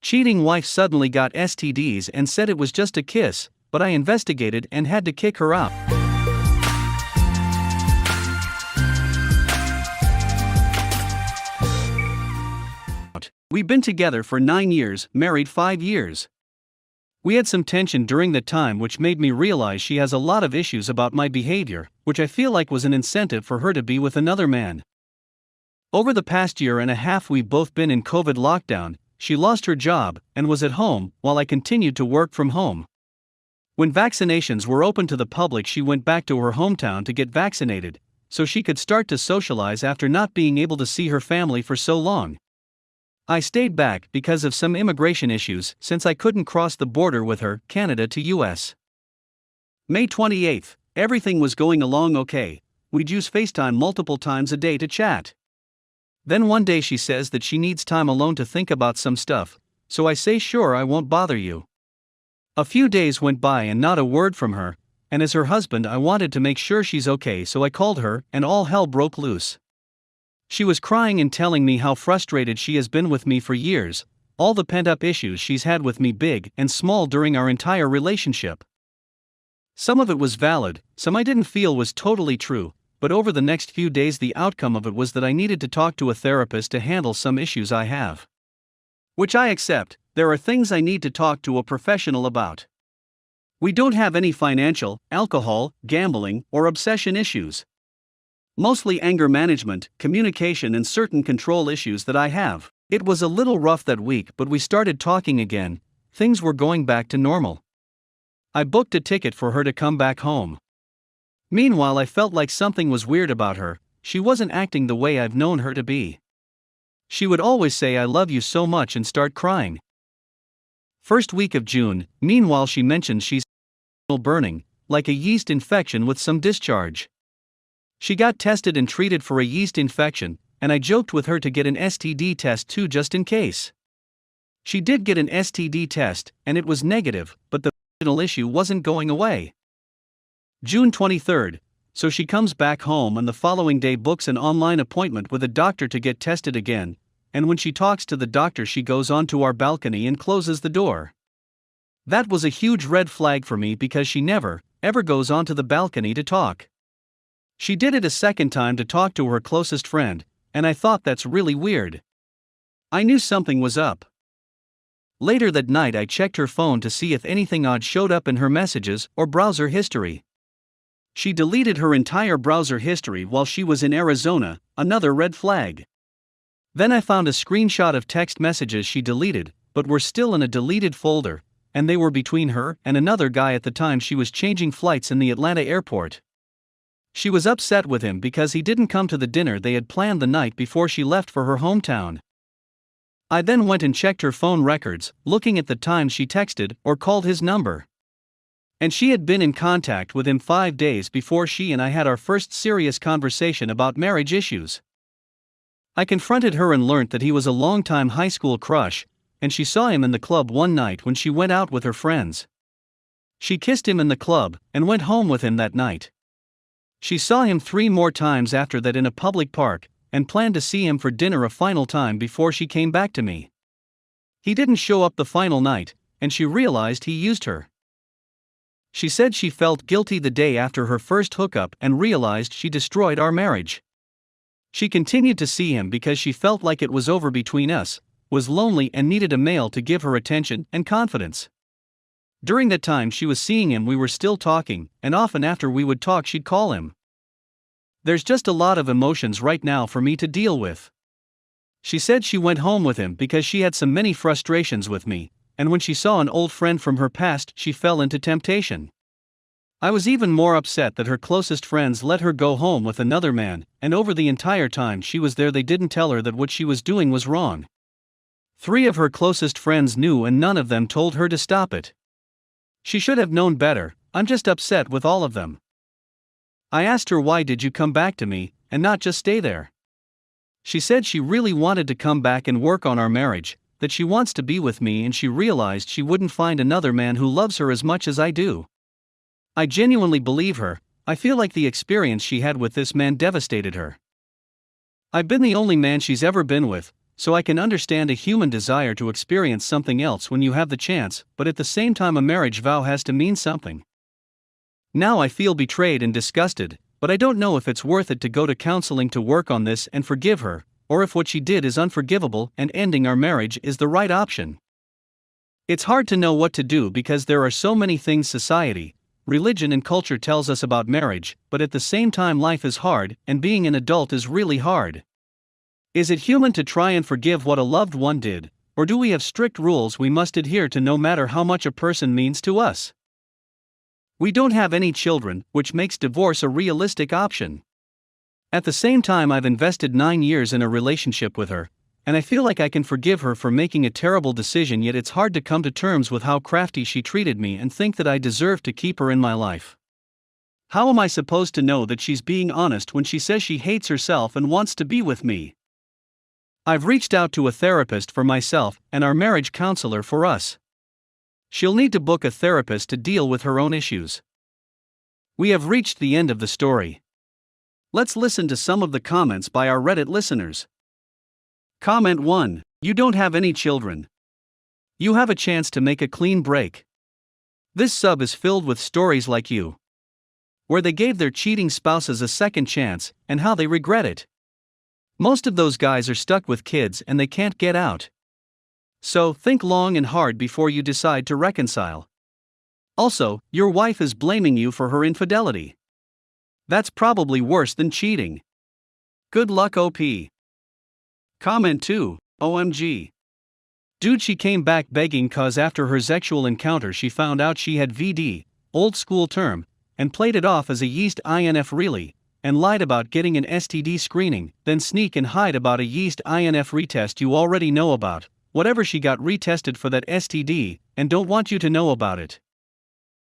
Cheating wife suddenly got STDs and said it was just a kiss, but I investigated and had to kick her out. We've been together for 9 years, married 5 years. We had some tension during the time, which made me realize she has a lot of issues about my behavior, which I feel like was an incentive for her to be with another man. Over the past year and a half we've both been in COVID lockdown. She lost her job and was at home while I continued to work from home. When vaccinations were open to the public, she went back to her hometown to get vaccinated, so she could start to socialize after not being able to see her family for so long. I stayed back because of some immigration issues, since I couldn't cross the border with her, Canada to US. May 28th, everything was going along okay. We'd use FaceTime multiple times a day to chat. Then one day she says that she needs time alone to think about some stuff, so I say sure, I won't bother you. A few days went by and not a word from her, and as her husband I wanted to make sure she's okay, so I called her and all hell broke loose. She was crying and telling me how frustrated she has been with me for years, all the pent-up issues she's had with me, big and small, during our entire relationship. Some of it was valid, some I didn't feel was totally true. But over the next few days the outcome of it was that I needed to talk to a therapist to handle some issues I have. Which I accept. There are things I need to talk to a professional about. We don't have any financial, alcohol, gambling, or obsession issues. Mostly anger management, communication, and certain control issues that I have. It was a little rough that week, but we started talking again. Things were going back to normal. I booked a ticket for her to come back home. Meanwhile, I felt like something was weird about her. She wasn't acting the way I've known her to be. She would always say "I love you so much" and start crying. First week of June, meanwhile, she mentioned she's burning, like a yeast infection with some discharge. She got tested and treated for a yeast infection, and I joked with her to get an STD test too, just in case. She did get an STD test, and it was negative, but the issue wasn't going away. June 23rd, so she comes back home and the following day books an online appointment with a doctor to get tested again, and when she talks to the doctor she goes onto our balcony and closes the door. That was a huge red flag for me because she never, ever goes onto the balcony to talk. She did it a second time to talk to her closest friend, and I thought that's really weird. I knew something was up. Later that night I checked her phone to see if anything odd showed up in her messages or browser history. She deleted her entire browser history while she was in Arizona, another red flag. Then I found a screenshot of text messages she deleted, but were still in a deleted folder, and they were between her and another guy at the time she was changing flights in the Atlanta airport. She was upset with him because he didn't come to the dinner they had planned the night before she left for her hometown. I then went and checked her phone records, looking at the times she texted or called his number. And she had been in contact with him 5 days before she and I had our first serious conversation about marriage issues. I confronted her and learnt that he was a longtime high school crush, and she saw him in the club one night when she went out with her friends. She kissed him in the club and went home with him that night. She saw him 3 more times after that in a public park, and planned to see him for dinner a final time before she came back to me. He didn't show up the final night, and she realized he used her. She said she felt guilty the day after her first hookup and realized she destroyed our marriage. She continued to see him because she felt like it was over between us, was lonely and needed a male to give her attention and confidence. During that time she was seeing him we were still talking, and often after we would talk she'd call him. There's just a lot of emotions right now for me to deal with. She said she went home with him because she had so many frustrations with me, and when she saw an old friend from her past she fell into temptation. I was even more upset that her closest friends let her go home with another man, and over the entire time she was there they didn't tell her that what she was doing was wrong. 3 of her closest friends knew and none of them told her to stop it. She should have known better. I'm just upset with all of them. I asked her, why did you come back to me, and not just stay there? She said she really wanted to come back and work on our marriage, that she wants to be with me, and she realized she wouldn't find another man who loves her as much as I do. I genuinely believe her. I feel like the experience she had with this man devastated her. I've been the only man she's ever been with, so I can understand a human desire to experience something else when you have the chance, but at the same time, a marriage vow has to mean something. Now I feel betrayed and disgusted, but I don't know if it's worth it to go to counseling to work on this and forgive her, or if what she did is unforgivable and ending our marriage is the right option. It's hard to know what to do because there are so many things society, religion, and culture tells us about marriage, but at the same time, life is hard, and being an adult is really hard. Is it human to try and forgive what a loved one did, or do we have strict rules we must adhere to no matter how much a person means to us? We don't have any children, which makes divorce a realistic option. At the same time, I've invested 9 years in a relationship with her, and I feel like I can forgive her for making a terrible decision, yet it's hard to come to terms with how crafty she treated me and think that I deserve to keep her in my life. How am I supposed to know that she's being honest when she says she hates herself and wants to be with me? I've reached out to a therapist for myself and our marriage counselor for us. She'll need to book a therapist to deal with her own issues. We have reached the end of the story. Let's listen to some of the comments by our Reddit listeners. Comment 1. You don't have any children. You have a chance to make a clean break. This sub is filled with stories like you, where they gave their cheating spouses a second chance, and how they regret it. Most of those guys are stuck with kids and they can't get out. So, think long and hard before you decide to reconcile. Also, your wife is blaming you for her infidelity. That's probably worse than cheating. Good luck, OP. Comment 2. OMG. Dude, she came back begging cause after her sexual encounter she found out she had VD, old school term, and played it off as a yeast INF really, and lied about getting an STD screening, then sneak and hide about a yeast INF retest you already know about, whatever she got retested for that STD, and don't want you to know about it.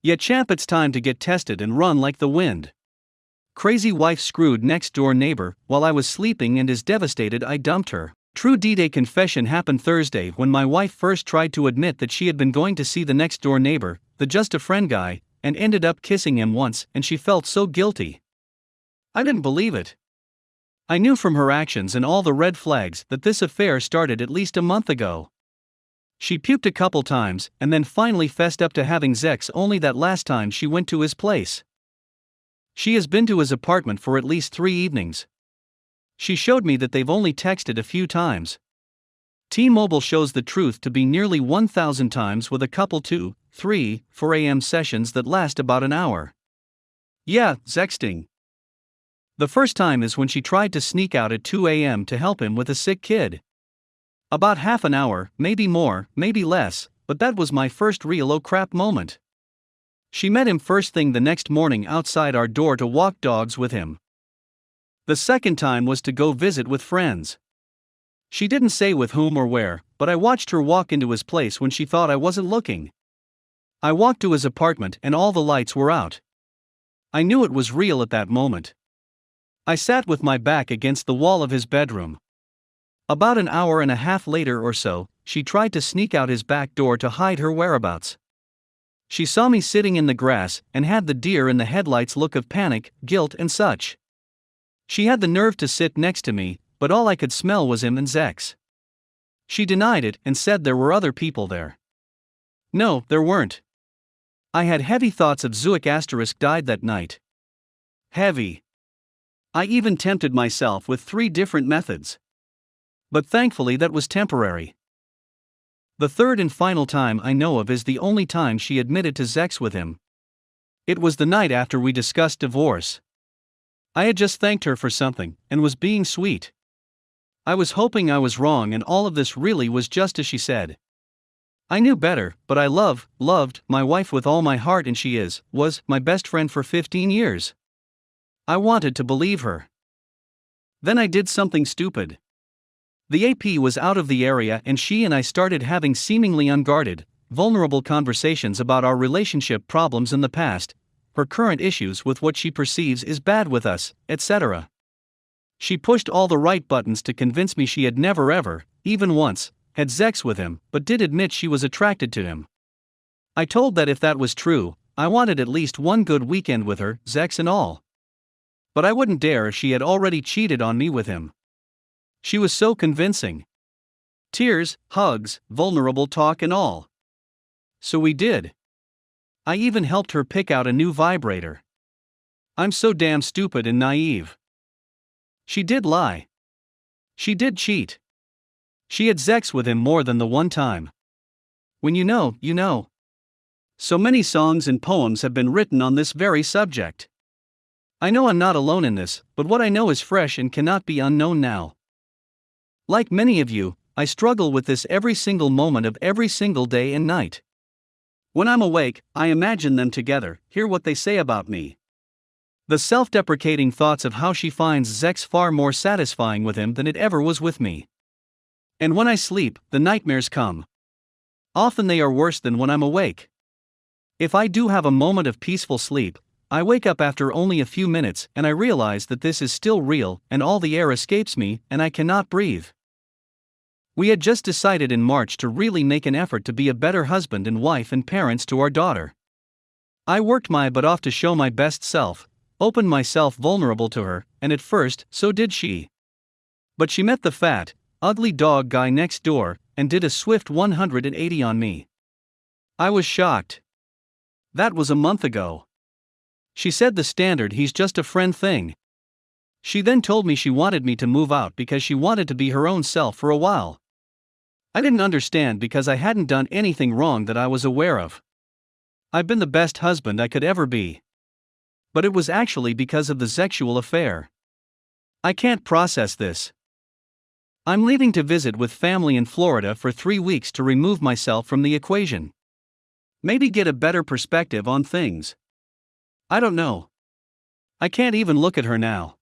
Yet champ, it's time to get tested and run like the wind. Crazy wife screwed next door neighbor while I was sleeping and is devastated I dumped her. True D-Day confession happened Thursday when my wife first tried to admit that she had been going to see the next door neighbor, the just a friend guy, and ended up kissing him once, and she felt so guilty. I didn't believe it. I knew from her actions and all the red flags that this affair started at least a month ago. She puked a couple times and then finally fessed up to having sex, only that last time she went to his place. She has been to his apartment for at least 3 evenings. She showed me that they've only texted a few times. T-Mobile shows the truth to be nearly 1,000 times with a couple 2, 3, 4 a.m. sessions that last about an hour. Yeah, sexting. The first time is when she tried to sneak out at 2 a.m. to help him with a sick kid. About half an hour, maybe more, maybe less, but that was my first real oh crap moment. She met him first thing the next morning outside our door to walk dogs with him. The second time was to go visit with friends. She didn't say with whom or where, but I watched her walk into his place when she thought I wasn't looking. I walked to his apartment and all the lights were out. I knew it was real at that moment. I sat with my back against the wall of his bedroom. About an hour and a half later or so, she tried to sneak out his back door to hide her whereabouts. She saw me sitting in the grass and had the deer in the headlights look of panic, guilt, and such. She had the nerve to sit next to me, but all I could smell was him and Zex. She denied it and said there were other people there. No, there weren't. I had heavy thoughts of Zuik * died that night. Heavy. I even tempted myself with 3 different methods. But thankfully that was temporary. The third and final time I know of is the only time she admitted to sex with him. It was the night after we discussed divorce. I had just thanked her for something, and was being sweet. I was hoping I was wrong and all of this really was just as she said. I knew better, but I loved my wife with all my heart, and she was my best friend for 15 years. I wanted to believe her. Then I did something stupid. The AP was out of the area and she and I started having seemingly unguarded, vulnerable conversations about our relationship problems in the past, her current issues with what she perceives is bad with us, etc. She pushed all the right buttons to convince me she had never ever, even once, had sex with him, but did admit she was attracted to him. I told that if that was true, I wanted at least one good weekend with her, sex and all. But I wouldn't dare if she had already cheated on me with him. She was so convincing. Tears, hugs, vulnerable talk, and all. So we did. I even helped her pick out a new vibrator. I'm so damn stupid and naive. She did lie. She did cheat. She had sex with him more than the one time. When you know, you know. So many songs and poems have been written on this very subject. I know I'm not alone in this, but what I know is fresh and cannot be unknown now. Like many of you, I struggle with this every single moment of every single day and night. When I'm awake, I imagine them together, hear what they say about me. The self-deprecating thoughts of how she finds sex far more satisfying with him than it ever was with me. And when I sleep, the nightmares come. Often they are worse than when I'm awake. If I do have a moment of peaceful sleep, I wake up after only a few minutes and I realize that this is still real and all the air escapes me and I cannot breathe. We had just decided in March to really make an effort to be a better husband and wife and parents to our daughter. I worked my butt off to show my best self, opened myself vulnerable to her, and at first, so did she. But she met the fat, ugly dog guy next door, and did a swift 180 on me. I was shocked. That was a month ago. She said the standard he's just a friend thing. She then told me she wanted me to move out because she wanted to be her own self for a while. I didn't understand because I hadn't done anything wrong that I was aware of. I've been the best husband I could ever be. But it was actually because of the sexual affair. I can't process this. I'm leaving to visit with family in Florida for 3 weeks to remove myself from the equation. Maybe get a better perspective on things. I don't know. I can't even look at her now.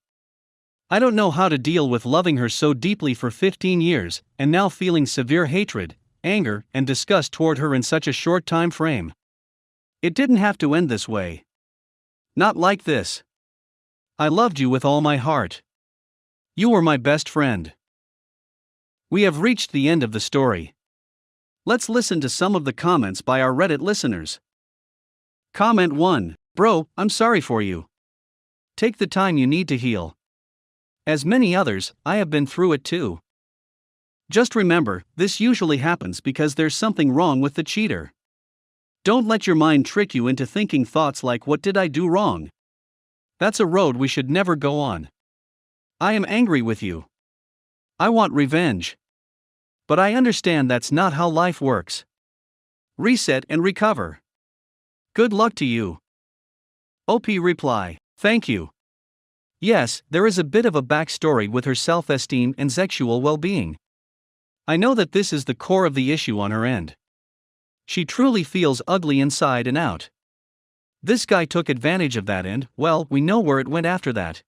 I don't know how to deal with loving her so deeply for 15 years, and now feeling severe hatred, anger, and disgust toward her in such a short time frame. It didn't have to end this way. Not like this. I loved you with all my heart. You were my best friend. We have reached the end of the story. Let's listen to some of the comments by our Reddit listeners. Comment 1. Bro, I'm sorry for you. Take the time you need to heal. As many others, I have been through it too. Just remember, this usually happens because there's something wrong with the cheater. Don't let your mind trick you into thinking thoughts like, what did I do wrong? That's a road we should never go on. I am angry with you. I want revenge. But I understand that's not how life works. Reset and recover. Good luck to you. OP reply, thank you. Yes, there is a bit of a backstory with her self-esteem and sexual well-being. I know that this is the core of the issue on her end. She truly feels ugly inside and out. This guy took advantage of that and, well, we know where it went after that.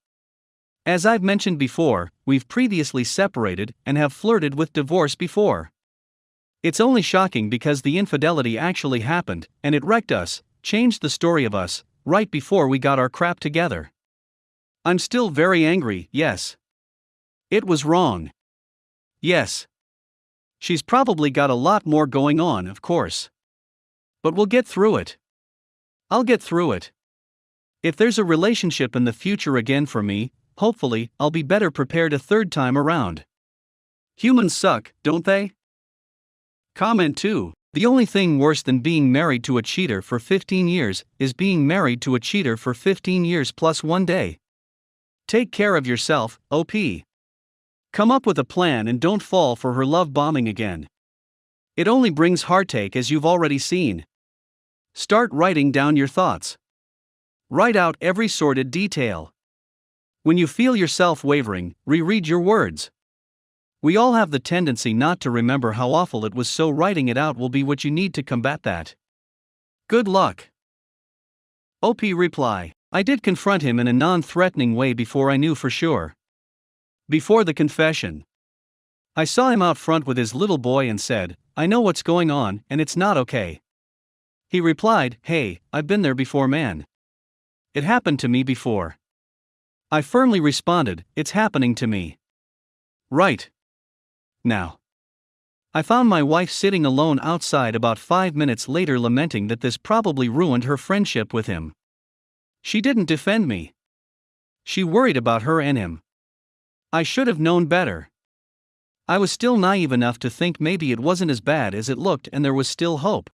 As I've mentioned before, we've previously separated and have flirted with divorce before. It's only shocking because the infidelity actually happened, and it wrecked us, changed the story of us, right before we got our crap together. I'm still very angry, yes. It was wrong. Yes. She's probably got a lot more going on, of course. But we'll get through it. I'll get through it. If there's a relationship in the future again for me, hopefully, I'll be better prepared a third time around. Humans suck, don't they? Comment 2. The only thing worse than being married to a cheater for 15 years is being married to a cheater for 15 years plus 1 day. Take care of yourself, OP. Come up with a plan and don't fall for her love bombing again. It only brings heartache, as you've already seen. Start writing down your thoughts. Write out every sordid detail. When you feel yourself wavering, reread your words. We all have the tendency not to remember how awful it was, so writing it out will be what you need to combat that. Good luck. OP reply, I did confront him in a non-threatening way before I knew for sure. Before the confession. I saw him out front with his little boy and said, I know what's going on and it's not okay. He replied, hey, I've been there before, man. It happened to me before. I firmly responded, it's happening to me. Right. Now. I found my wife sitting alone outside about 5 minutes later, lamenting that this probably ruined her friendship with him. She didn't defend me. She worried about her and him. I should have known better. I was still naive enough to think maybe it wasn't as bad as it looked and there was still hope.